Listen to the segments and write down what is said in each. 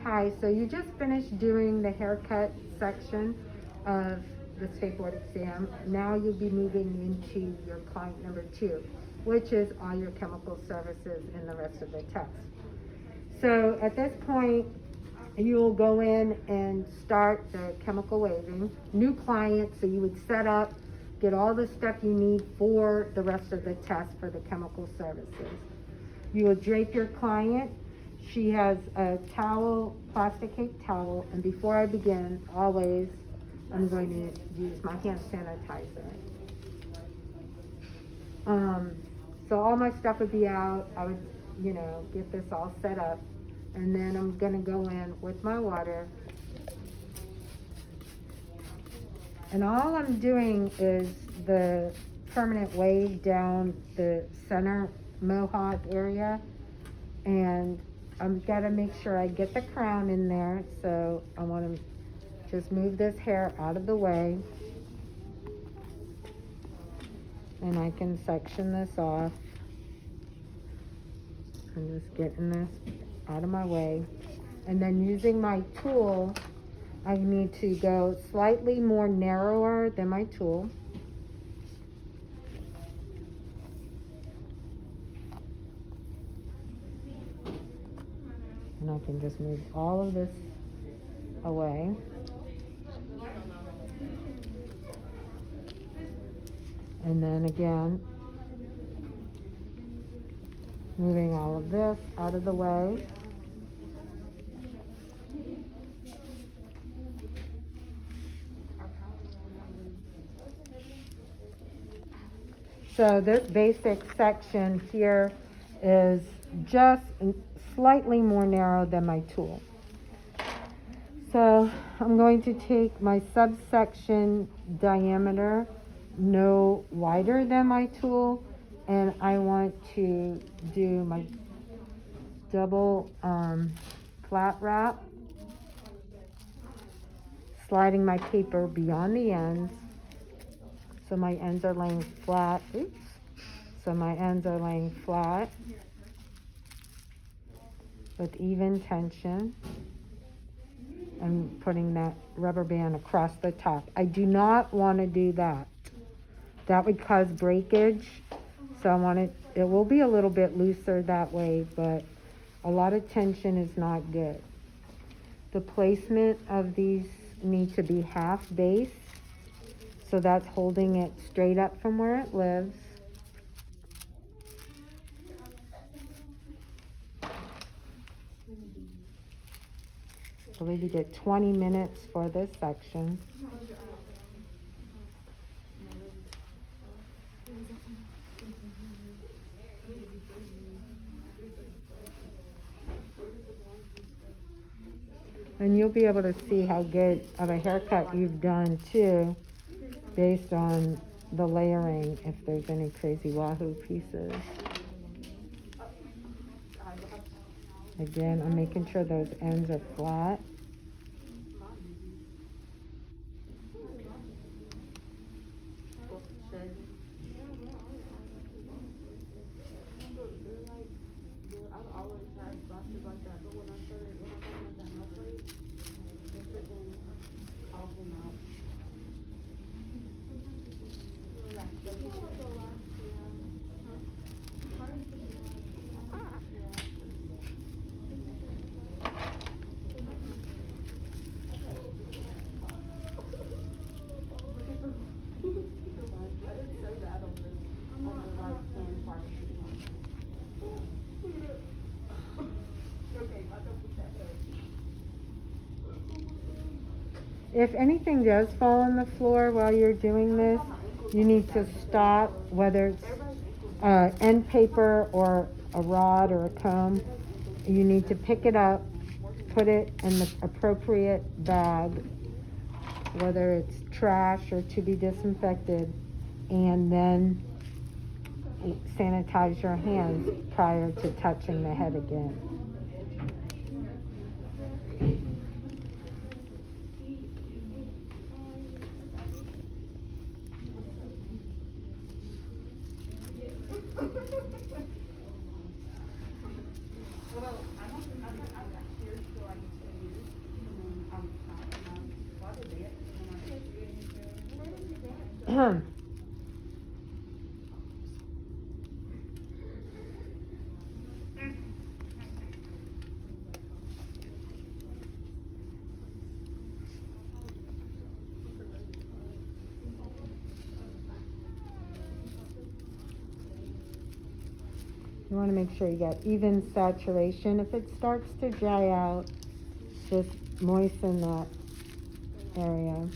Hi, so you just finished doing the haircut section of the state board exam. Now you'll be moving into your client number 2, which is all your chemical services and the rest of the test. So at this point, you'll go in and start the chemical waving. New client, so you would set up, get all the stuff you need for the rest of the test for the chemical services. You will drape your client. She has a towel, plastic cake towel, and before I begin, always, I'm going to use my hand sanitizer. So all my stuff would be out. I would, get this all set up, and then I'm gonna go in with my water. And all I'm doing is the permanent wave down the center mohawk area, and I'm gotta make sure I get the crown in there. So I want to just move this hair out of the way, and I can section this off. I'm just getting this out of my way, and then using my tool, I need to go slightly more narrower than my tool. And I can just move all of this away. And then again, moving all of this out of the way. So this basic section here is just slightly more narrow than my tool. So I'm going to take my subsection diameter no wider than my tool, and I want to do my double flat wrap, sliding my paper beyond the ends, so my ends are laying flat. Oops. So my ends are laying flat with even tension, and putting that rubber band across the top. I do not want to do that. That would cause breakage. So I want it will be a little bit looser that way, but a lot of tension is not good. The placement of these need to be half base, so that's holding it straight up from where it lives. So we get 20 minutes for this section. And you'll be able to see how good of a haircut you've done too, based on the layering, if there's any crazy wahoo pieces. Again, I'm making sure those ends are flat. If anything does fall on the floor while you're doing this, you need to stop, whether it's end paper or a rod or a comb. You need to pick it up, put it in the appropriate bag, whether it's trash or to be disinfected, and then sanitize your hands prior to touching the head again. You want to make sure you get even saturation. If it starts to dry out, just moisten that area.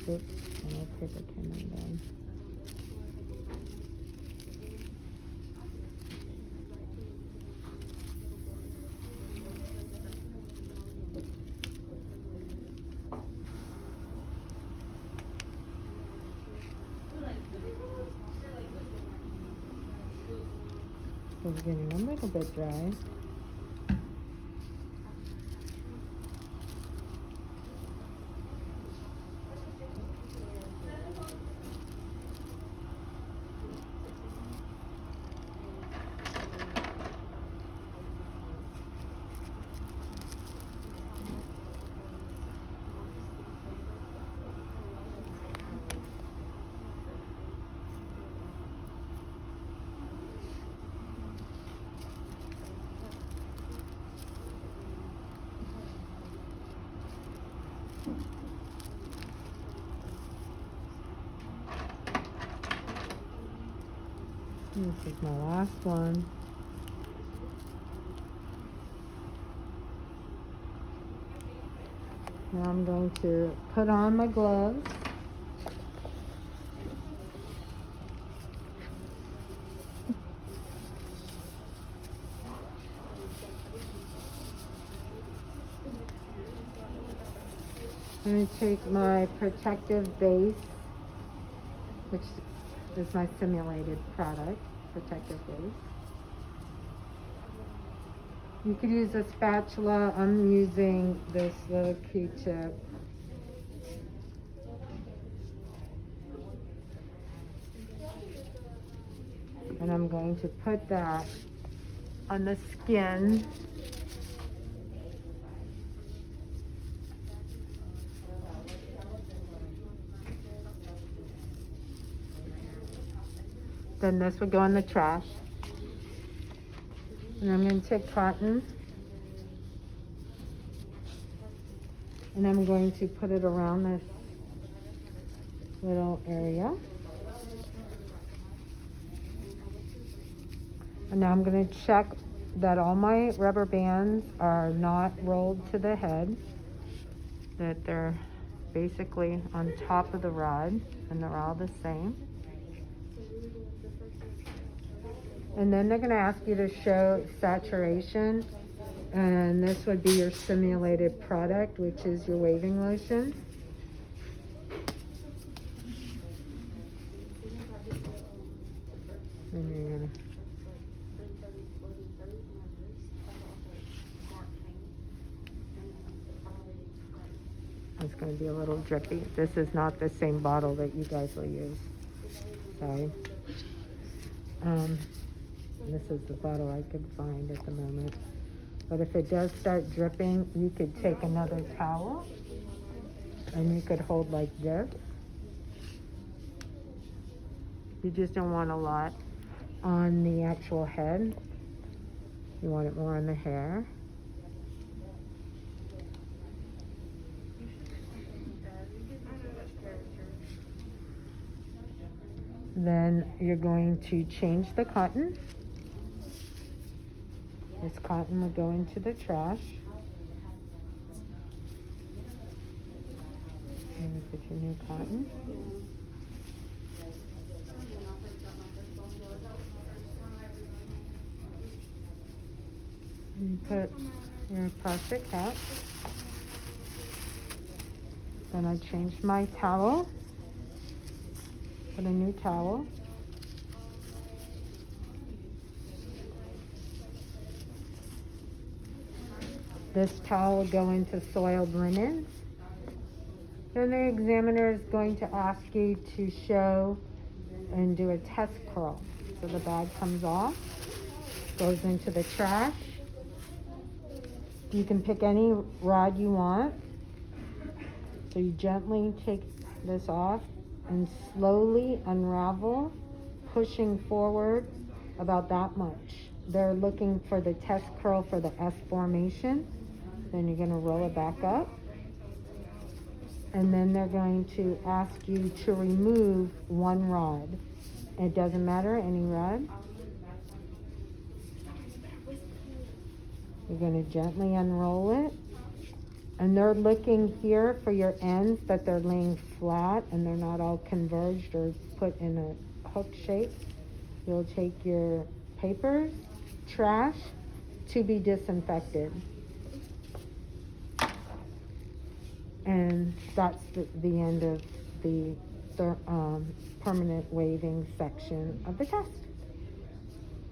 Oops, my paper came undone. It's getting a little bit dry. This is my last one. Now I'm going to put on my gloves. I'm going to take my protective base, which is my simulated product, protective base. You could use a spatula. I'm using this little Q-tip. And I'm going to put that on the skin. Then this would go in the trash. And I'm going to take cotton. And I'm going to put it around this little area. And now I'm going to check that all my rubber bands are not rolled to the head, that they're basically on top of the rod and they're all the same. And then they're going to ask you to show saturation, and this would be your simulated product, which is your waving lotion. And you're going to it's going to be a little drippy. This is not the same bottle that you guys will use. Sorry. This is the bottle I could find at the moment. But if it does start dripping, you could take another towel and you could hold like this. You just don't want a lot on the actual head. You want it more on the hair. Then you're going to change the cotton. This cotton will go into the trash. And you put your new cotton. And you put your plastic hat. Then I changed my towel. Put a new towel. This towel will go into soiled linens. Then the examiner is going to ask you to show and do a test curl. So the bag comes off, goes into the trash. You can pick any rod you want. So you gently take this off and slowly unravel, pushing forward about that much. They're looking for the test curl for the S formation. Then you're going to roll it back up. And then they're going to ask you to remove one rod. It doesn't matter, any rod. You're going to gently unroll it. And they're looking here for your ends, that they're laying flat and they're not all converged or put in a hook shape. You'll take your papers, trash, to be disinfected. And that's the end of the permanent waving section of the test.